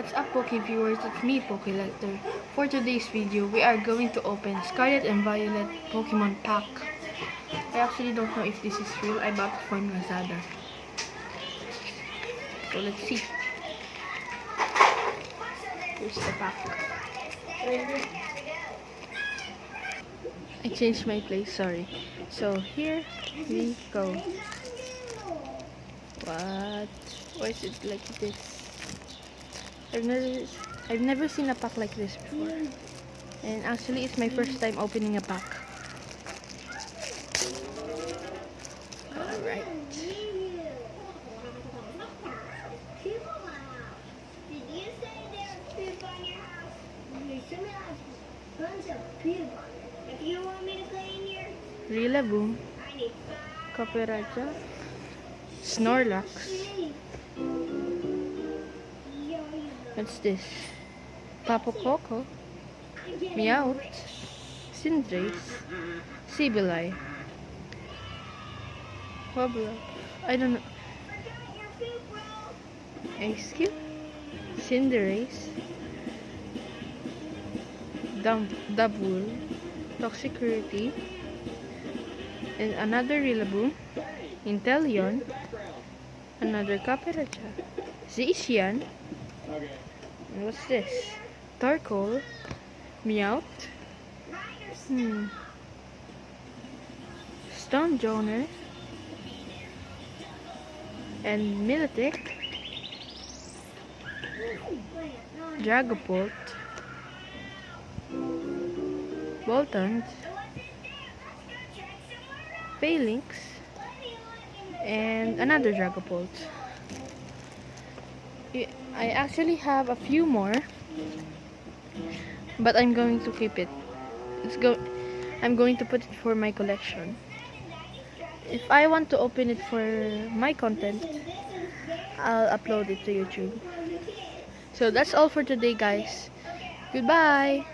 What's up, Poke viewers? It's me, Pokelector. For today's video, we are going to open Scarlet and Violet Pokemon pack. I actually don't know if this is real. I bought it from Lazada. So let's see. Here's the pack. I changed my place, sorry. So here we go. What? Why is it like this? I've never seen a pack like this before. And actually it's my first time opening a pack. Alright. Rillaboom, Copperajah, Snorlax. What's this? Tapu Koko, Meowth, Cinderace, Sableye, Wobbuff, I don't know, Excuse, Cinderace, Double, Toxicity, and another Rillaboom, Inteleon, another Copperajah, Zacian. And what's this? Torkoal, Meowth, Stonjourner, and Milotic, Dragapult, Voltons, Phalanx, and another Dragapult. I actually have a few more, but I'm going to keep it. I'm going to put it for my collection. If I want to open it for my content, I'll upload it to YouTube. So that's all for today, guys. Goodbye.